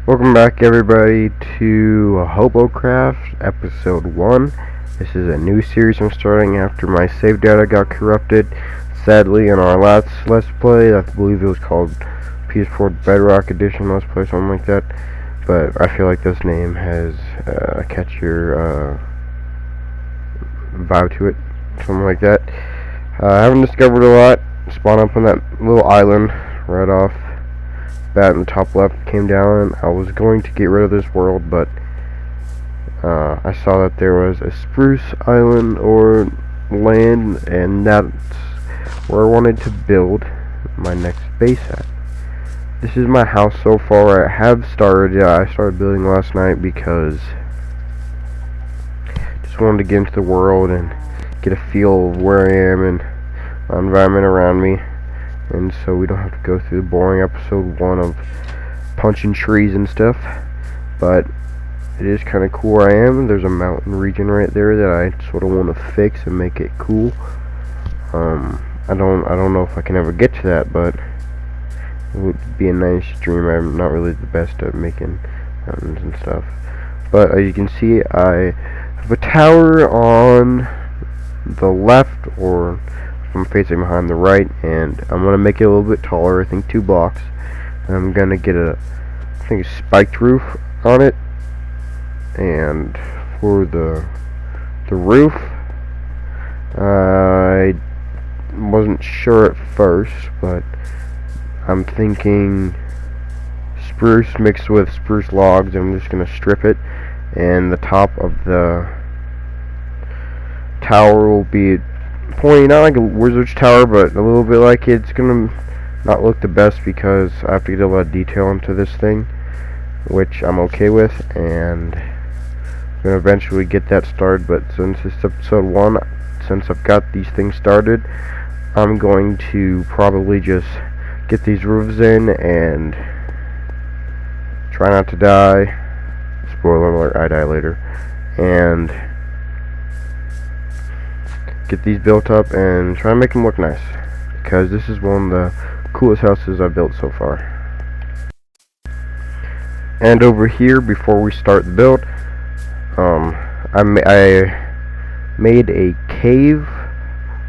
Welcome back, everybody, to HoBoCraft episode 1. This is a new series I'm starting after my save data got corrupted. Sadly, in our last Let's Play, I believe it was called PS4 Bedrock Edition Let's Play, something like that. But I feel like this name has a catchier vibe to it, something like that. I haven't discovered a lot. Spawned up on that little island right off that in the top left, came down. I was going to get rid of this world, but I saw that there was a spruce island or land, and that's where I wanted to build my next base at. This is my house so far. I have started. I started building last night because I just wanted to get into the world and get a feel of where I am and my environment around me. And so we don't have to go through the boring episode 1 of punching trees and stuff. But it is kind of cool where I am. There's a mountain region right there that I sort of want to fix and make it cool. I don't know if I can ever get to that, but it would be a nice dream. I'm not really the best at making mountains and stuff. But as you can see, I have a tower on the left, or I'm facing behind the right, and I'm gonna make it a little bit taller. I think 2 blocks. And I'm gonna get a spiked roof on it. And for the roof, I wasn't sure at first, but I'm thinking spruce mixed with spruce logs. I'm just gonna strip it, and the top of the tower will be pointing not like a wizard's tower, but a little bit like it's gonna not look the best because I have to get a lot of detail into this thing, which I'm okay with, and I'm gonna eventually get that started. But since it's episode 1, since I've got these things started, I'm going to probably just get these roofs in and try not to die. Spoiler alert, I die later. And get these built up and try to make them look nice, because this is one of the coolest houses I've built so far. And over here, before we start the build, I made a cave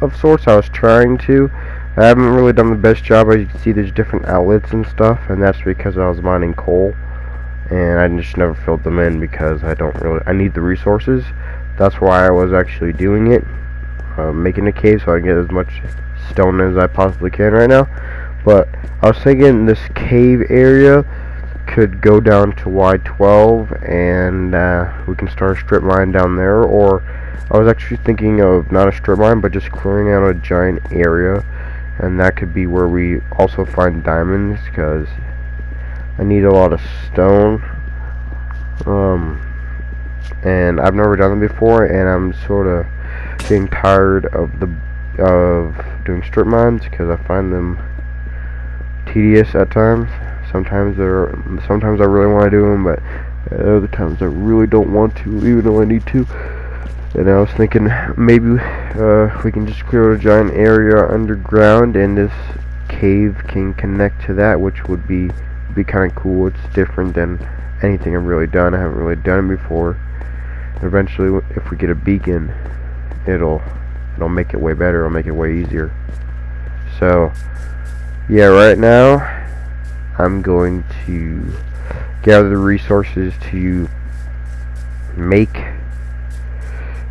of sorts. I was trying to. I haven't really done the best job. As you can see, there's different outlets and stuff, and that's because I was mining coal, and I just never filled them in because I need the resources. That's why I was actually doing it. Making a cave so I can get as much stone as I possibly can right now. But I was thinking this cave area could go down to Y12, and we can start a strip mine down there. Or I was actually thinking of not a strip mine, but just clearing out a giant area, and that could be where we also find diamonds, because I need a lot of stone. And I've never done it before, and I'm sort of getting tired of doing strip mines because I find them tedious at times. Sometimes I really want to do them, but other times I really don't want to, even though I need to. And I was thinking maybe we can just clear a giant area underground, and this cave can connect to that, which would be kind of cool. It's different than anything I've really done. I haven't really done it before. Eventually, if we get a beacon, it'll make it way better. It'll make it way easier. So yeah, right now I'm going to gather the resources to make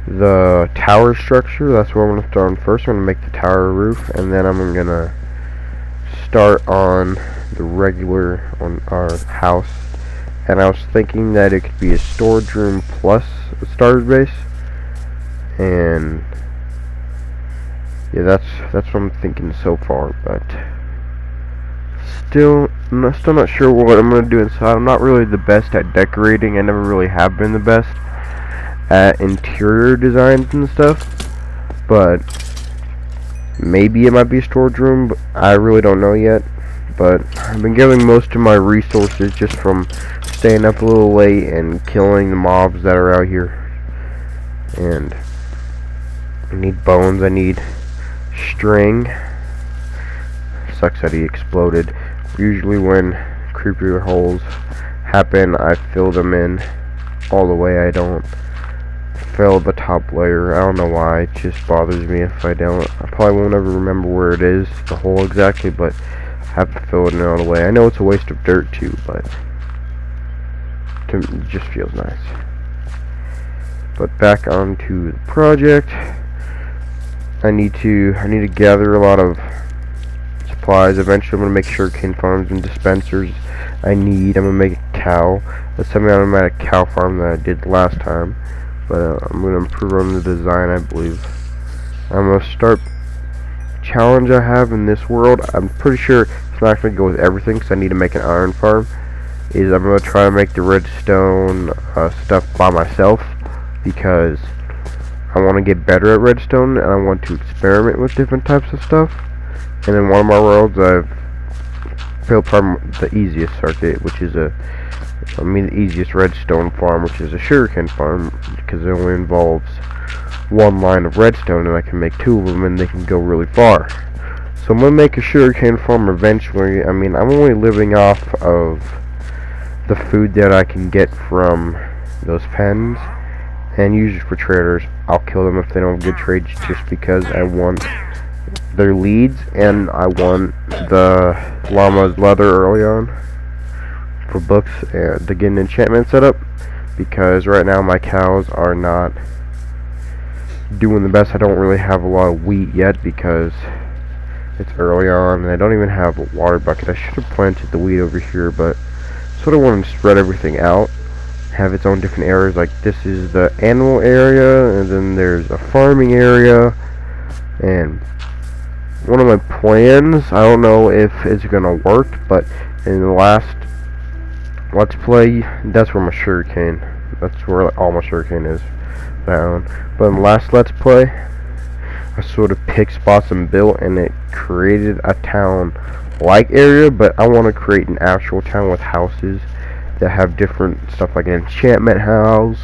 the tower structure. That's what I'm going to start on first. I'm going to make the tower roof, and then I'm going to start on the regular on our house. And I was thinking that it could be a storage room plus a starter base. And yeah, that's what I'm thinking so far. But I'm still not sure what I'm gonna do inside. I'm not really the best at decorating. I never really have been the best at interior designs and stuff. But maybe it might be a storage room, but I really don't know yet. But I've been getting most of my resources just from staying up a little late and killing the mobs that are out here. And I need bones, I need string. Sucks that he exploded. Usually when creepier holes happen, I fill them in all the way. I don't fill the top layer. I don't know why. It just bothers me if I don't. I probably won't ever remember where it is, the hole exactly, but I have to fill it in all the way. I know it's a waste of dirt too, but it just feels nice. But back onto the project. I need to gather a lot of supplies. Eventually I'm gonna make sugarcane farms and dispensers. I'm gonna make a cow. That's something I'm at a cow farm that I did last time. But I'm gonna improve on the design, I believe. I'm gonna start challenge I have in this world. I'm pretty sure it's not gonna go with everything because I need to make an iron farm. Is I'm gonna try to make the redstone stuff by myself because I want to get better at redstone and I want to experiment with different types of stuff. And in one of my worlds, I've built the easiest circuit, which is the easiest redstone farm, which is a sugarcane farm, because it only involves one line of redstone, and I can make two of them, and they can go really far. So I'm gonna make a sugarcane farm eventually. I mean, I'm only living off of the food that I can get from those pens, and usually for traders, I'll kill them if they don't get trades, just because I want their leads, and I want the llama's leather early on for books and to get an enchantment set up, because right now my cows are not doing the best. I don't really have a lot of wheat yet because it's early on, and I don't even have a water bucket. I should have planted the wheat over here, but sort of want to spread everything out, have its own different areas. Like this is the animal area, and then there's a farming area, and one of my plans, I don't know if it's gonna work, but in the last Let's Play, that's where my sugarcane, that's where all my sugarcane is found. But in the last Let's Play, I sort of picked spots and built, and it created a town-like area, but I want to create an actual town with houses that have different stuff, like an enchantment house.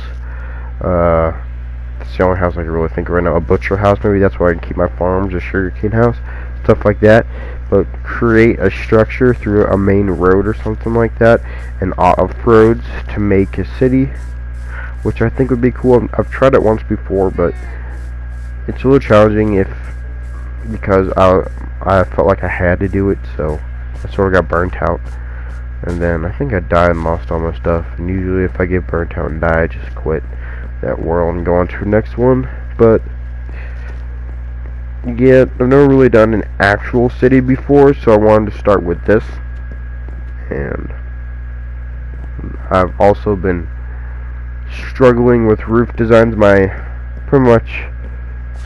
That's the only house I can really think of right now. A butcher house, maybe that's where I can keep my farms, a sugarcane house, stuff like that. But create a structure through a main road or something like that, and off-roads to make a city, which I think would be cool. I've tried it once before, but it's a little challenging because I felt like I had to do it, so I sort of got burnt out. And then I think I died and lost all my stuff. And usually if I get burnt out and die, I just quit that world and go on to the next one. But yeah, I've never really done an actual city before, so I wanted to start with this. And I've also been struggling with roof designs. Pretty much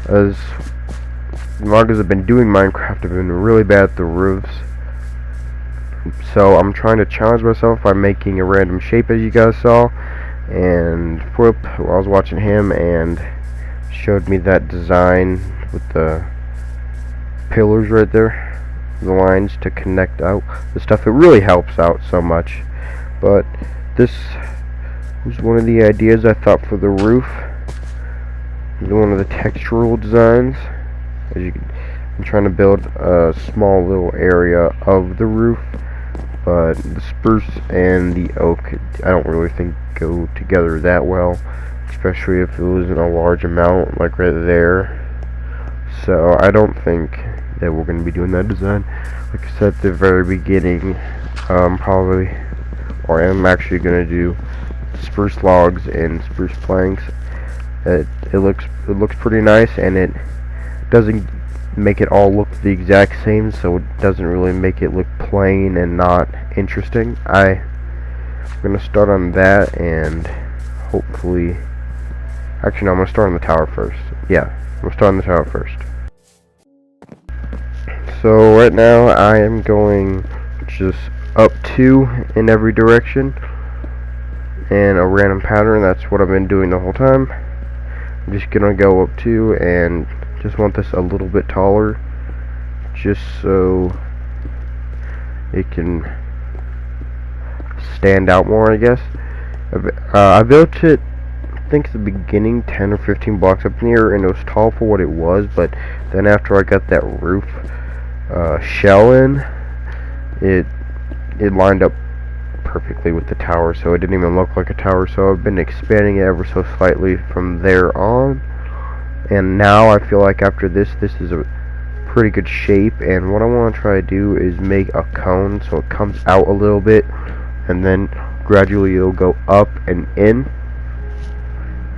as long as I've been doing Minecraft, I've been really bad at the roofs. So I'm trying to challenge myself by making a random shape, as you guys saw. And Flip, I was watching him and showed me that design with the pillars right there, the lines to connect out the stuff. It really helps out so much. But this was one of the ideas I thought for the roof. One of the textural designs. I'm trying to build a small little area of the roof, but the spruce and the oak, I don't really think go together that well, especially if it was in a large amount, like right there. So I don't think that we're going to be doing that design. Like I said at the very beginning, probably, or I'm actually going to do spruce logs and spruce planks. It looks pretty nice, and it doesn't make it all look the exact same, so it doesn't really make it look plain and not interesting. I'm gonna start on that, and hopefully, actually no, I'm gonna start on the tower first. Yeah, I'm gonna start on the tower first. So right now I am going just up 2 in every direction and a random pattern. That's what I've been doing the whole time. I'm just gonna go up 2 and just want this a little bit taller, just so it can stand out more, I guess. I built it, I think at the beginning, 10 or 15 blocks up in the air, and it was tall for what it was, but then after I got that roof shell in, it lined up perfectly with the tower, so it didn't even look like a tower. So I've been expanding it ever so slightly from there on, and now I feel like after this is a pretty good shape. And what I want to try to do is make a cone so it comes out a little bit, and then gradually it'll go up and in.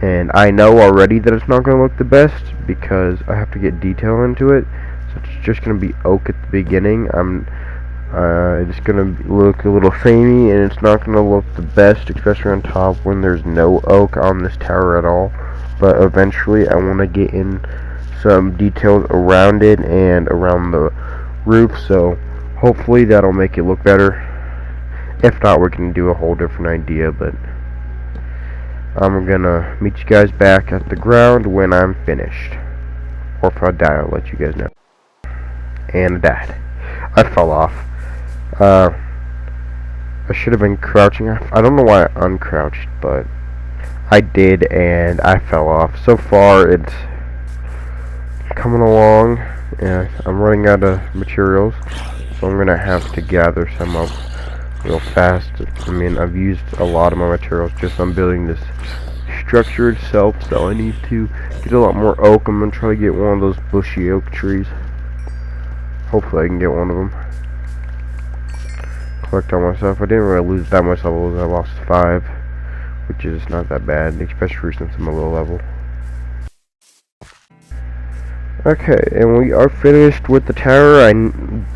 And I know already that it's not going to look the best because I have to get detail into it. So it's just going to be oak at the beginning. It's going to look a little samey, and it's not going to look the best, especially on top when there's no oak on this tower at all. But eventually I want to get in some details around it and around the roof, so hopefully that'll make it look better. If not, we can do a whole different idea, but I'm gonna meet you guys back at the ground when I'm finished. Or if I die, I'll let you guys know. And I died. I fell off. I should have been crouching. I don't know why I uncrouched, but I did, and I fell off. So far, it's coming along. Yeah, I'm running out of materials, so I'm gonna have to gather some up real fast. I mean, I've used a lot of my materials just on building this structure itself, so I need to get a lot more oak. I'm gonna try to get one of those bushy oak trees. Hopefully I can get one of them. Collect all my stuff. I didn't really lose that much levels. I lost 5, which is not that bad, especially since I'm a low level. Okay, and we are finished with the tower. I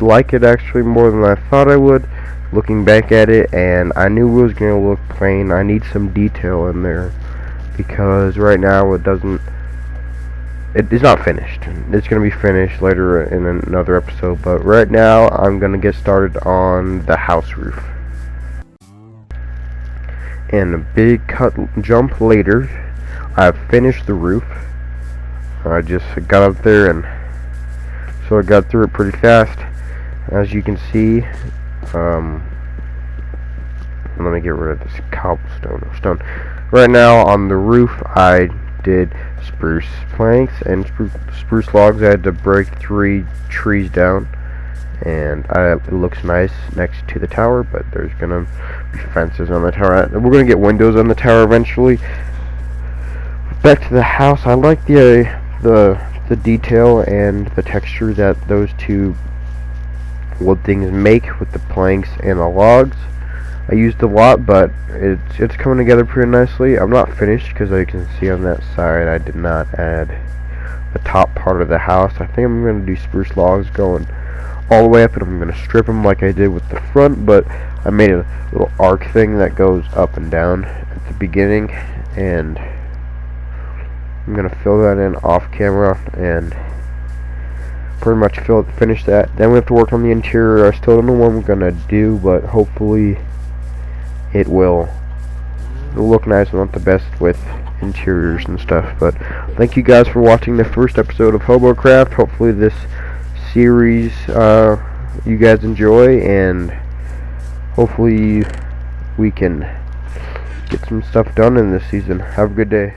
like it actually more than I thought I would, looking back at it, and I knew it was going to look plain. I need some detail in there, because right now it is not finished. It's going to be finished later in another episode, but right now I'm going to get started on the house roof. And a big jump later, I've finished the roof. I just got up there, and so I got through it pretty fast. As you can see, let me get rid of this cobblestone or stone. Right now on the roof, I did spruce planks and spruce logs. I had to break 3 trees down, and it looks nice next to the tower, but there's gonna be fences on the tower. We're gonna get windows on the tower eventually. Back to the house. I like the detail and the texture that those 2 wood things make with the planks and the logs. I used a lot, but it's coming together pretty nicely. I'm not finished because as you can see on that side, I did not add the top part of the house. I think I'm going to do spruce logs going all the way up, and I'm going to strip them like I did with the front, but I made a little arc thing that goes up and down at the beginning, and I'm going to fill that in off camera and pretty much finish that. Then we have to work on the interior. I still don't know what I'm going to do, but hopefully it'll look nice. I'm not the best with interiors and stuff, but thank you guys for watching the first episode of HoBoCraft. Hopefully this series you guys enjoy, and hopefully we can get some stuff done in this season. Have a good day.